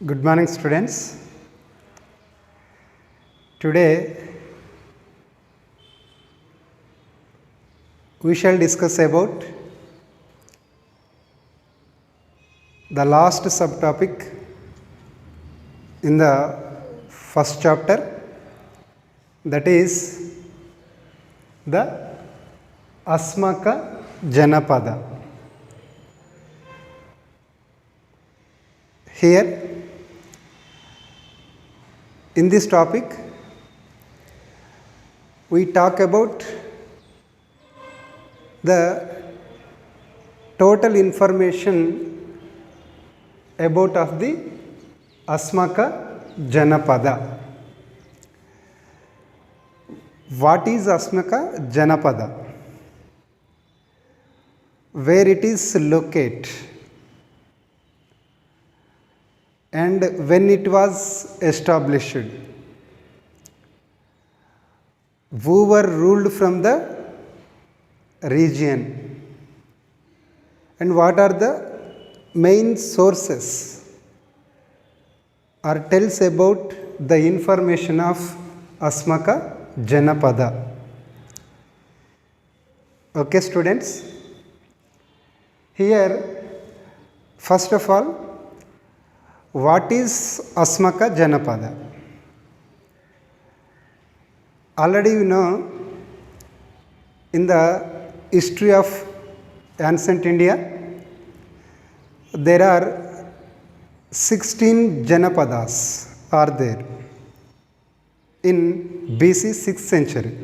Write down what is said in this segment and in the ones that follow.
Good morning, students. Today we shall discuss about the last subtopic in the first chapter, that is the Asmaka Janapada. Here in this topic we talk about the total information about of the Asmaka Janapada. What is Asmaka Janapada? Where it is located and when it was established? Who were ruled from the region? And what are the main sources or tells about the information of Asmaka Janapada? Okay, students. Here, first of all, what is Asmaka Janapada? Already you know, in the history of ancient India, there are 16 Janapadas are there in BC 6th century.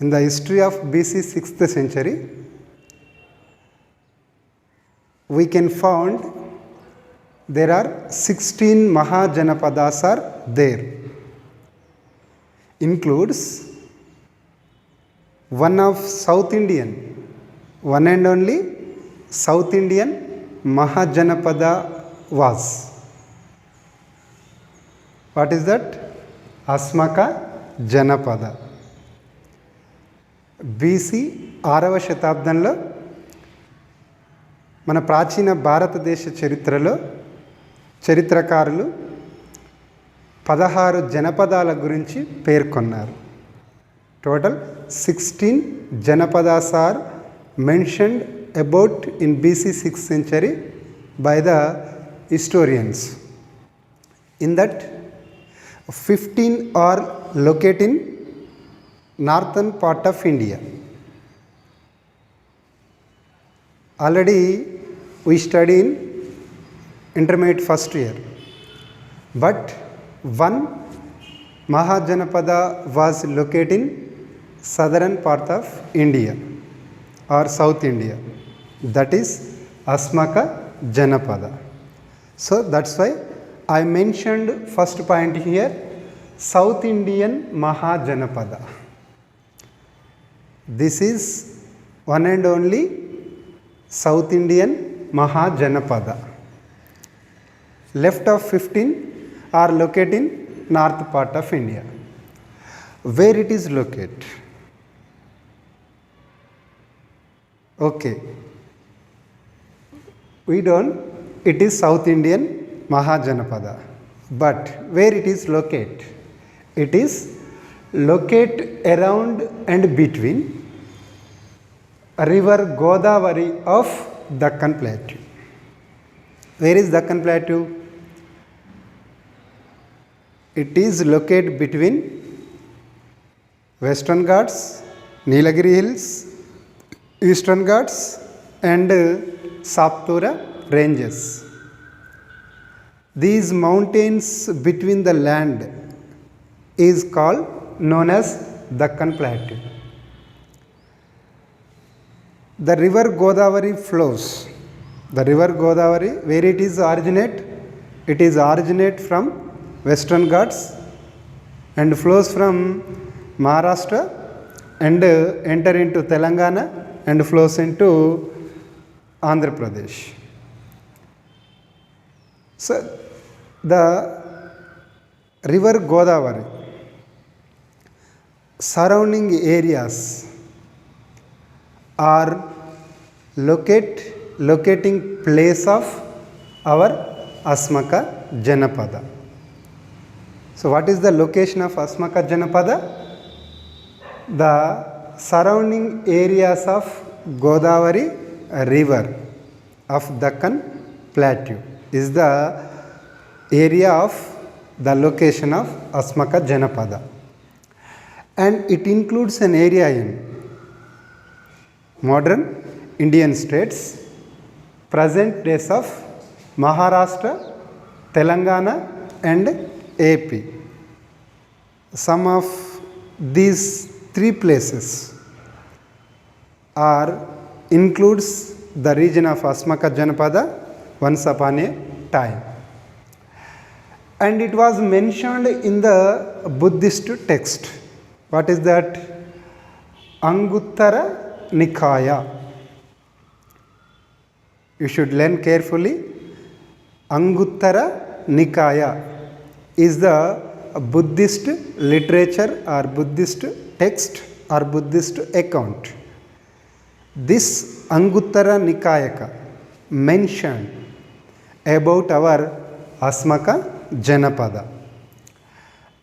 In the history of BC 6th century, we can find there are 16 Mahajanapadas are there. Includes one of South Indian, one and only South Indian Mahajanapada was. What is that? Asmaka Janapada. BC 6వ శతాబ్దంలో మన ప్రాచీన భారతదేశ చరిత్రలో చరిత్రకారులు 16 జనపదాల గురించి పేర్కొన్నారు. Total 16 Janapadas are mentioned about in BC 6th century by the historians. In that, 15 are located in northern part of India. Already we studied in intermediate first year, but one Mahajanapada was located in southern part of India or South India, that is Asmaka Janapada. So that's why I mentioned first point here, South Indian Mahajanapada. This is one and only South Indian Mahajanapada. Left of 15 are located in north part of India. Where it is located? Okay. We don't, it is South Indian Mahajanapada. But where it is located? It is located around and between river Godavari of Deccan Plateau. Where is Deccan Plateau? It is located between Western Ghats, Nilagiri Hills, Eastern Ghats and Saptura ranges. These mountains between the land is called known as Deccan Plateau. The river Godavari flows. The river Godavari, where it is originate? It is originate from Western Ghats and flows from Maharashtra and enter into Telangana and flows into Andhra Pradesh. So the river Godavari surrounding areas are locating place of our Asmaka Janapada. So what is the location of Asmaka Janapada? The surrounding areas of Godavari river of Deccan Plateau is the area of the location of Asmaka Janapada, and it includes an area in modern Indian states, present days of Maharashtra, Telangana and AP. Some of these three places are includes the region of Asmaka Janapada once upon a time. And it was mentioned in the Buddhist text. What is that? Anguttara Nikaya. You should learn carefully. Anguttara Nikaya is the Buddhist literature or Buddhist text or Buddhist account. This Anguttara Nikayaka mentioned about our Asmaka Janapada.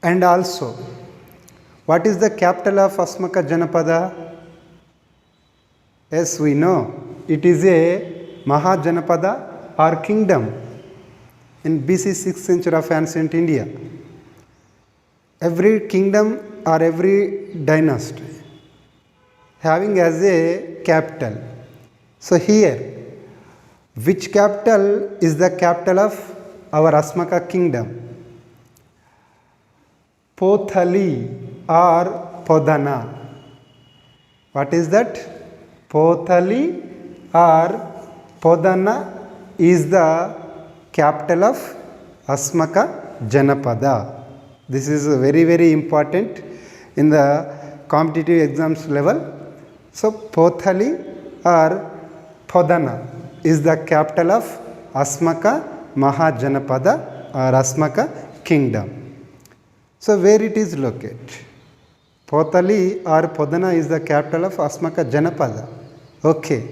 And also, what is the capital of Asmaka Janapada? Yes, we know it is a Mahajanapada or kingdom in BC 6th century of ancient India. Every kingdom or every dynasty having as a capital. So here, which capital is the capital of our Asmaka kingdom? Pothali or Podhana. What is that? Pothali or Podhana is the capital of Asmaka Janapada. This is very, very important in the competitive exams level. So Pothali or Podhana is the capital of Asmaka Mahajanapada or Asmaka kingdom. So where it is located? Pothali or Podhana is the capital of Asmaka Janapada. Okay,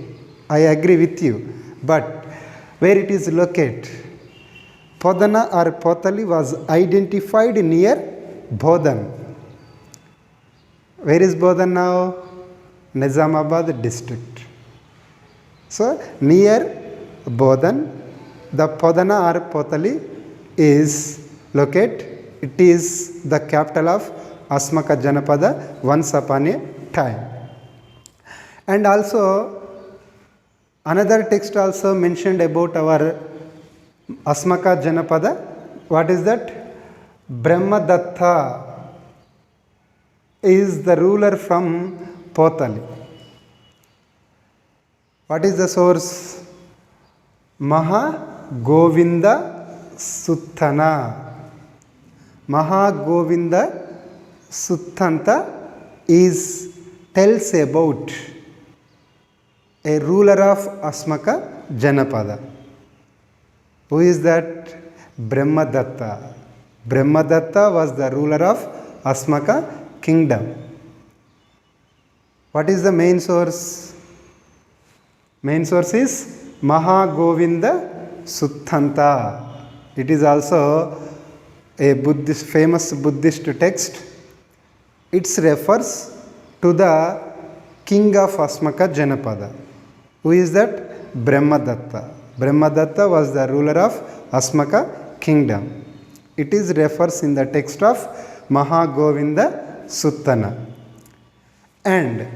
I agree with you. But where it is located? Podhana or Pothali was identified near Bodhan. Where is Bodhan now? Nizamabad district. So near Bodhan, the Podhana or Pothali is located. It is the capital of Asmaka Janapada once upon a time. And also another text also mentioned about our Asmaka Janapada. What is that? Brahmadatta is the ruler from Pothali. What is the source? Mahagovinda Suttana. Mahagovinda Suttanta tells about a ruler of Asmaka Janapada. Who is that? Brahmadatta. Brahmadatta was the ruler of Asmaka kingdom. What is the main source? Main source is Mahagovinda Suttanta. It is also a Buddhist, famous Buddhist text. It refers to the king of Asmaka Janapada. Who is that? Brahmadatta. Brahmadatta was the ruler of Asmaka kingdom. It is refers in the text of Mahagovinda Suttana. And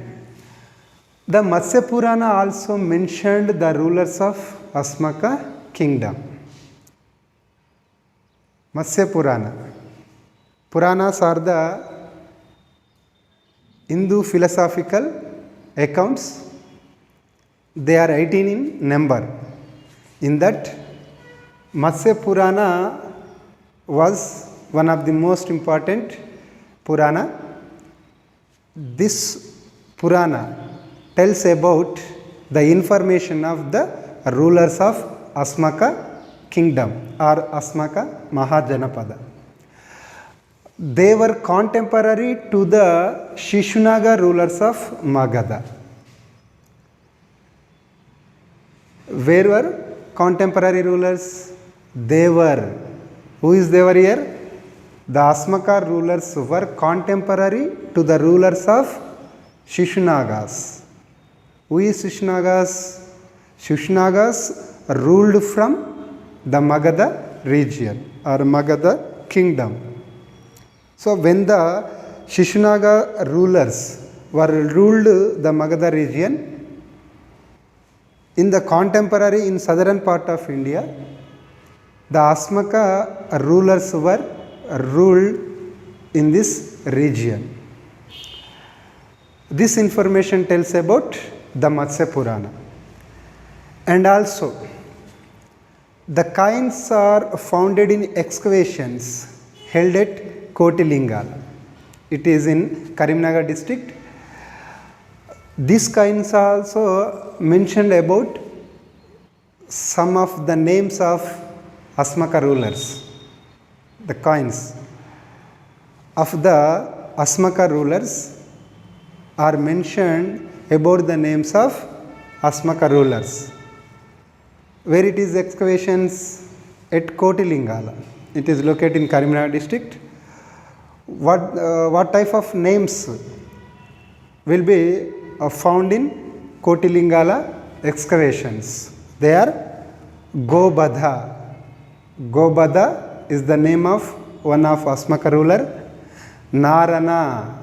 the Matsya Purana also mentioned the rulers of Asmaka kingdom. Matsya Purana. Puranas are the Hindu philosophical accounts. They are 18 in number. In that, Matsya Purana was one of the most important Purana. This Purana tells about the information of the rulers of Asmaka kingdom or Asmaka Mahajanapada. They were contemporary to the Shishunaga rulers of Magadha. Where were contemporary rulers? Devar. Who is Devar here? The Asmaka rulers were contemporary to the rulers of Shishunagas. Who is Shishunagas? Shishunagas ruled from the Magadha region or Magadha kingdom. So when the Shishunaga rulers were ruled the Magadha region, in the contemporary in southern part of India, the Asmaka rulers were ruled in this region. This information tells about the Matsya Purana. And also, the coins are founded in excavations held at Kotilingala. It is in Karimnagar district. These coins are also mentioned about some of the names of Asmaka rulers. The coins of the Asmaka rulers are mentioned about the names of Asmaka rulers. Where it is excavations at Kotilingala. It is located in Karimnagar district. What type of names will be found in Kotilingala excavations? They are Gobadha. Gobadha is the name of one of Asmaka ruler. Narana,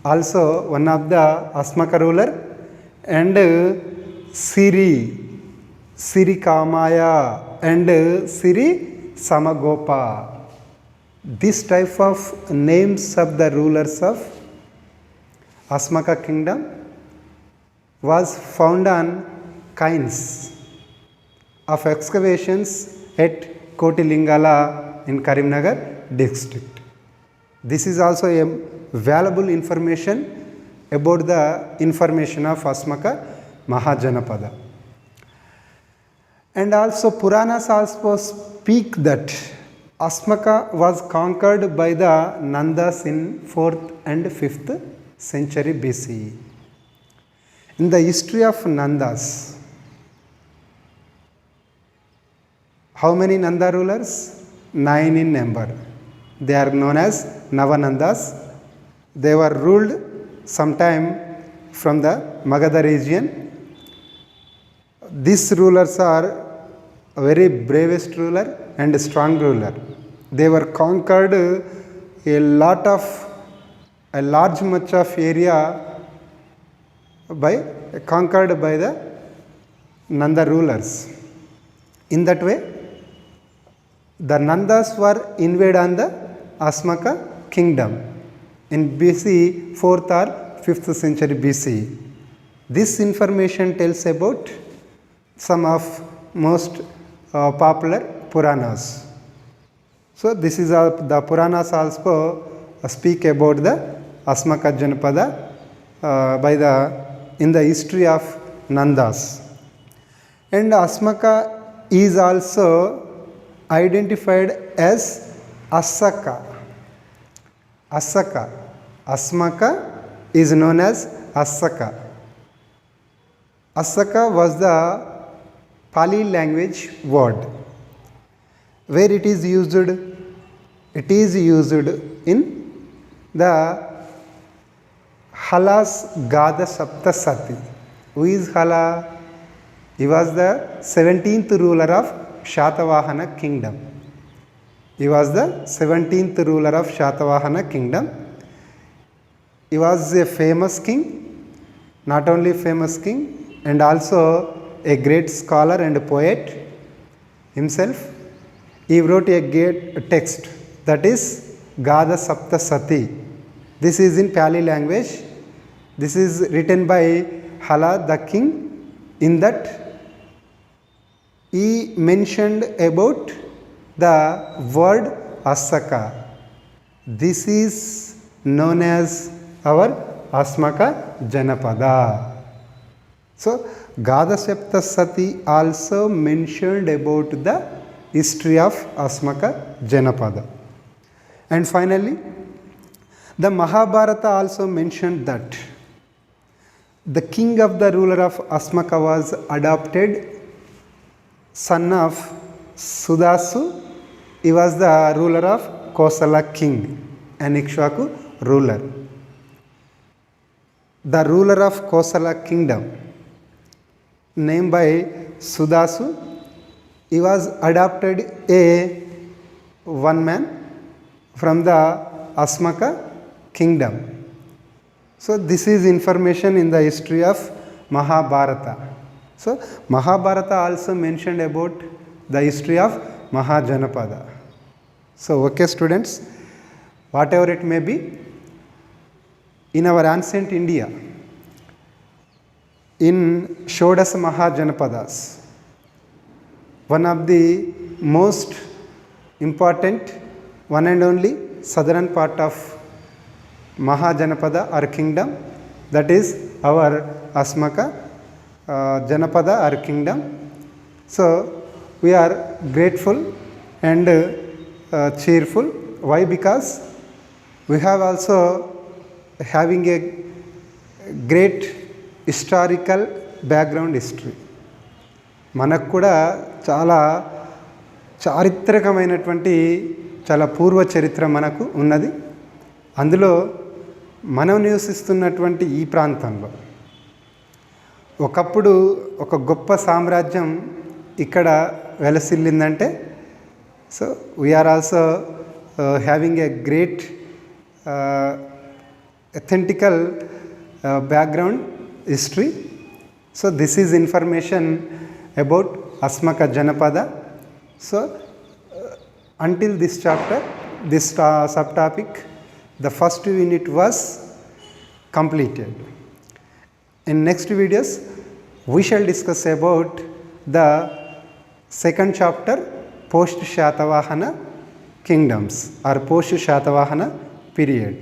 also one of the Asmaka ruler. And Siri, Siri Kamaya and Siri Samagopa. This type of names of the rulers of Asmaka kingdom was found on coins of excavations at Kotilingala in Karimnagar district. This is also a valuable information about the information of Asmaka Mahajanapada. And also Puranas also speak that Asmaka was conquered by the Nandas in 4th and 5th century BCE. In the history of Nandas, how many Nanda rulers? 9 in number. They are known as Navanandas. They were ruled sometime from the Magadha region. These rulers are a very bravest ruler and strong ruler. They were conquered a large much of area conquered by the Nanda rulers. In that way, the Nandas were invaded on the Asmaka kingdom in BC 4th or 5th century BC. This information tells about some of most popular Puranas. So this is the Puranas also speak about the Asmaka Janapada in the history of Nandas. And Asmaka is also identified as Asaka. Asaka. Asmaka is known as Asaka. Asaka was the Pali language word. Where it is used in the Hala's Gada Saptasati. Who is Hala? He was the 17th ruler of Shatavahana kingdom. He was the 17th ruler of Shatavahana kingdom. He was a famous king, not only famous king, and also a great scholar and poet himself. He wrote a great text, that is Gada Saptasati. This is in Pali language. This is written by Hala the king. In that he mentioned about the word Asaka. This is known as our Asmaka Janapada. So Gada Saptasati also mentioned about the history of Asmaka Janapada. And finally, the Mahabharata also mentioned that the king of the ruler of Asmaka was adopted son of Sudasu, he was the ruler of Kosala king, an Ikshvaku ruler. The ruler of Kosala kingdom, named by Sudasu, he was adopted a one man from the Asmaka kingdom. So this is information in the history of Mahabharata. So Mahabharata also mentioned about the history of Mahajanapada. So okay students, whatever it may be, in our ancient India, in Shodasa Mahajanapadas, one of the most important, one and only southern part of Mahajanapada or kingdom, that is our Asmaka Janapada or kingdom. So we are grateful and cheerful. Why? Because we have also having a great historical background history. మనకు కూడా చాలా చారిత్రకమైనటువంటి చాలా పూర్వ చరిత్ర మనకు ఉన్నది. అందులో మనం నివసిస్తున్నటువంటి ఈ ప్రాంతంలో ఒకప్పుడు ఒక గొప్ప సామ్రాజ్యం ఇక్కడ వెలసిల్లిందంటే, so we are also having a great authentic background history. So this is information about Asmaka Janapada. So until this chapter, this subtopic, the first unit was completed. In next videos we shall discuss about the second chapter, post Shatavahana kingdoms or post Shatavahana period.